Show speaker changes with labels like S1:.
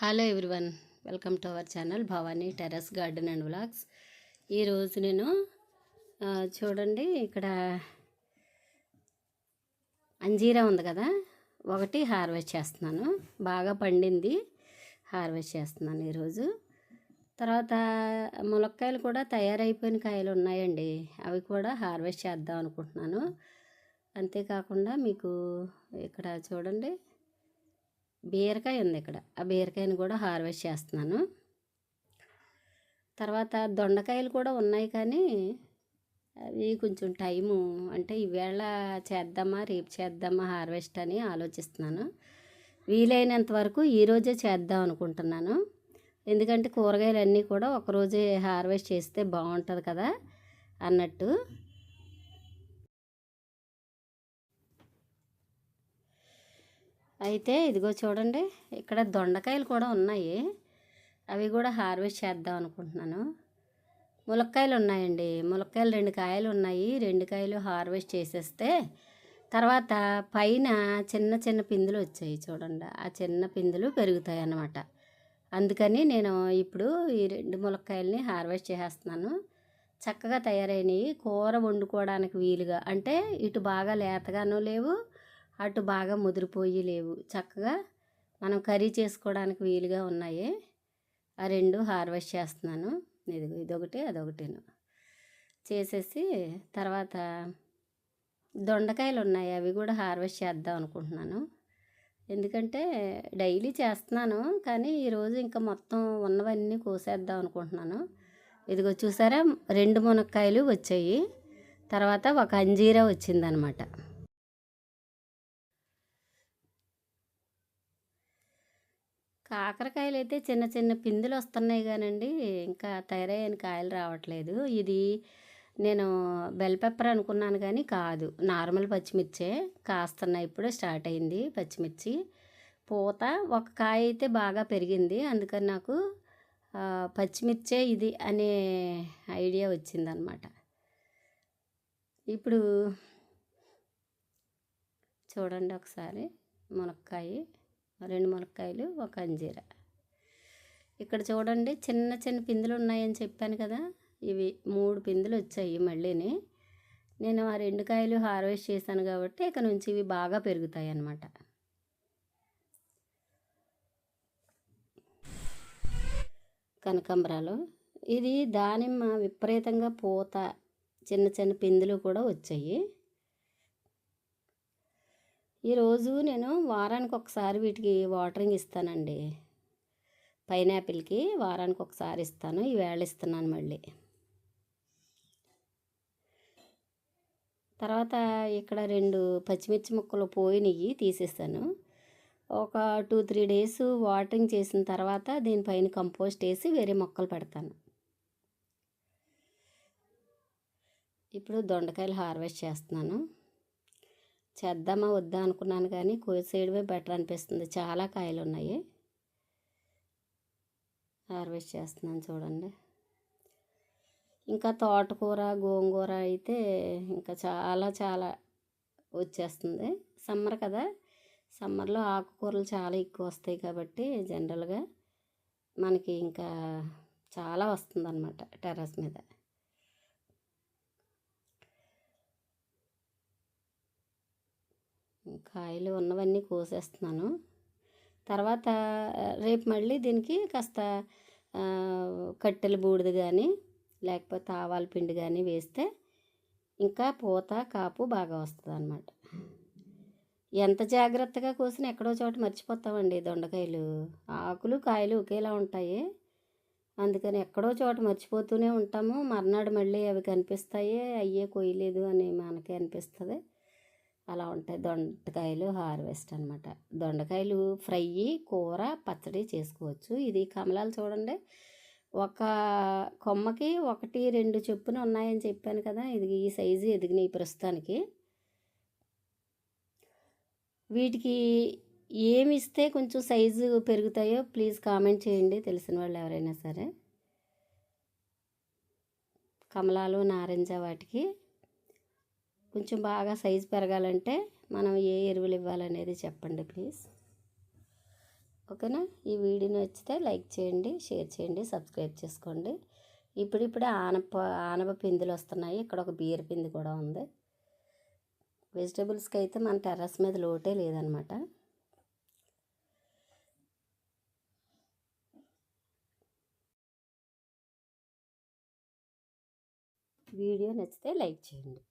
S1: Hello everyone, welcome to our channel Bhavani terrace garden and vlogs. ఈరోజు నేను చూడండి, ఇక్కడ అంజీరా ఉంది కదా, ఒకటి హార్వెస్ట్ చేస్తున్నాను. బాగా పండింది, హార్వెస్ట్ చేస్తున్నాను ఈరోజు. తర్వాత ములక్కాయలు కూడా తయారైపోయిన కాయలు ఉన్నాయండి, అవి కూడా హార్వెస్ట్ చేద్దాం అనుకుంటున్నాను. అంతేకాకుండా మీకు ఇక్కడ చూడండి, బీరకాయ ఉంది ఇక్కడ, ఆ బీరకాయని కూడా హార్వెస్ట్ చేస్తున్నాను. తర్వాత దొండకాయలు కూడా ఉన్నాయి, కానీ అవి కొంచెం టైము, అంటే ఈవేళ చేద్దామా రేపు చేద్దామా హార్వెస్ట్ అని ఆలోచిస్తున్నాను. వీలైనంత వరకు ఈరోజే చేద్దాం అనుకుంటున్నాను. ఎందుకంటే కూరగాయలన్నీ కూడా ఒకరోజే హార్వెస్ట్ చేస్తే బాగుంటుంది కదా అన్నట్టు. అయితే ఇదిగో చూడండి, ఇక్కడ దొండకాయలు కూడా ఉన్నాయి, అవి కూడా హార్వెస్ట్ చేద్దాం అనుకుంటున్నాను. ములక్కాయలు ఉన్నాయండి, ములక్కాయలు 2 కాయలు ఉన్నాయి, 2 కాయలు హార్వెస్ట్ చేసేస్తే తర్వాత పైన చిన్న చిన్న పిందులు వచ్చాయి చూడండి, ఆ చిన్న పిందులు పెరుగుతాయి అన్నమాట. అందుకని నేను ఇప్పుడు ఈ 2 ములక్కాయలని హార్వెస్ట్ చేసేస్తున్నాను. చక్కగా తయారైనవి, కూర వండుకోవడానికి వీలుగా, అంటే ఇటు బాగా లేతగానూ లేవు, అటు బాగా ముదిరిపోయి లేవు, చక్కగా మనం కర్రీ చేసుకోవడానికి వీలుగా ఉన్నాయి. ఆ 2 హార్వెస్ట్ చేస్తున్నాను. ఇదొకటి అదొకటిను చేసేసి, తర్వాత దొండకాయలు ఉన్నాయి, అవి కూడా హార్వెస్ట్ చేద్దాం అనుకుంటున్నాను. ఎందుకంటే డైలీ చేస్తున్నాను, కానీ ఈరోజు ఇంకా మొత్తం ఉన్నవన్నీ కోసేద్దాం అనుకుంటున్నాను. ఇదిగో చూసారా, 2 మునక్కాయలు వచ్చాయి, తర్వాత ఒక అంజీరా వచ్చిందనమాట. కాకరకాయలు అయితే చిన్న చిన్న పిందులు వస్తున్నాయి కానండి, ఇంకా తయారైన కాయలు రావట్లేదు. ఇది నేను బెల్ పెప్పర్ అనుకున్నాను, కానీ కాదు, నార్మల్ పచ్చిమిర్చే కాస్తున్నాయి. ఇప్పుడే స్టార్ట్ అయింది పచ్చిమిర్చి పూత. ఒక కాయ అయితే బాగా పెరిగింది, అందుకని నాకు పచ్చిమిర్చే ఇది అనే ఐడియా వచ్చిందనమాట. ఇప్పుడు చూడండి ఒకసారి, మునక్కాయ, 2 మునక్కాయలు, ఒక అంజీరా. ఇక్కడ చూడండి, చిన్న చిన్న పిందులు ఉన్నాయని చెప్పాను కదా, ఇవి 3 పిందులు వచ్చాయి మళ్ళీని. నేను ఆ 2 కాయలు హార్వెస్ట్ చేశాను కాబట్టి ఇక నుంచి ఇవి బాగా పెరుగుతాయి అన్నమాట. కనకాంబరాలు, ఇది దానిమ్మ, విపరీతంగా పూత, చిన్న చిన్న పిందులు కూడా వచ్చాయి. ఈరోజు నేను వారానికి ఒకసారి వీటికి వాటరింగ్ ఇస్తానండి. పైనాపిల్కి వారానికి ఒకసారి ఇస్తాను, ఈవేళ ఇస్తున్నాను మళ్ళీ. తర్వాత ఇక్కడ 2 పచ్చిమిర్చి ముక్కలు పోయినవి తీసేసాను. ఒక 2-3 డేస్ వాటరింగ్ చేసిన తర్వాత దీనిపైన కంపోస్ట్ వేసి వేరే మొక్కలు పెడతాను. ఇప్పుడు దొండకాయలు హార్వెస్ట్ చేస్తున్నాను. చేద్దామా వద్దా అనుకున్నాను, కానీ కోసేయడమే బెటర్ అనిపిస్తుంది, చాలా కాయలు ఉన్నాయి. హార్వెస్ట్ చేస్తున్నాను చూడండి. ఇంకా తోటకూర, గోంగూర అయితే ఇంకా చాలా చాలా వచ్చేస్తుంది. సమ్మర్ కదా, సమ్మర్లో ఆకుకూరలు చాలా ఎక్కువ వస్తాయి కాబట్టి జనరల్గా మనకి ఇంకా చాలా వస్తుందన్నమాట టెర్రస్ మీద. కాయలు ఉన్నవన్నీ కోసేస్తున్నాను. తర్వాత రేపు మళ్ళీ దీనికి కాస్త కట్టెల బూడిద కానీ లేకపోతే ఆవాల పిండి కానీ వేస్తే ఇంకా పూత కాపు బాగా వస్తుంది అన్నమాట. ఎంత జాగ్రత్తగా కోసినా ఎక్కడో చోట మర్చిపోతామండి దొండకాయలు. ఆకులు కాయలు ఒకేలా ఉంటాయి, అందుకని ఎక్కడో చోట మర్చిపోతూనే ఉంటాము. మర్నాడు మళ్ళీ అవి కనిపిస్తాయి, అయ్యే కొయ్యలేదు అని మనకే అనిపిస్తుంది. అలా ఉంటాయి దొండకాయలు హార్వెస్ట్ అనమాట. దొండకాయలు ఫ్రై, కూర, పచ్చడి చేసుకోవచ్చు. ఇది కమలాలు చూడండి, ఒక కొమ్మకి 1-2 చొప్పున ఉన్నాయని చెప్పాను కదా, ఇది ఈ సైజు ఎదిగినాయి ప్రస్తుతానికి. వీటికి ఏమి ఇస్తే కొంచెం సైజు పెరుగుతాయో ప్లీజ్ కామెంట్ చేయండి, తెలిసిన వాళ్ళు ఎవరైనా సరే. కమలాలు, నారింజ, వాటికి కొంచెం బాగా సైజు పెరగాలంటే మనం ఏ ఎరువులు ఇవ్వాలనేది చెప్పండి ప్లీజ్. ఓకేనా? ఈ వీడియో నచ్చితే లైక్ చేయండి, షేర్ చేయండి, సబ్స్క్రైబ్ చేసుకోండి. ఇప్పుడిప్పుడే ఆనప పిందులు వస్తున్నాయి. ఇక్కడ ఒక బీర పిండి కూడా ఉంది. వెజిటబుల్స్కి అయితే మన టెర్రస్ మీద లోటే లేదనమాట. వీడియో నచ్చితే లైక్ చేయండి.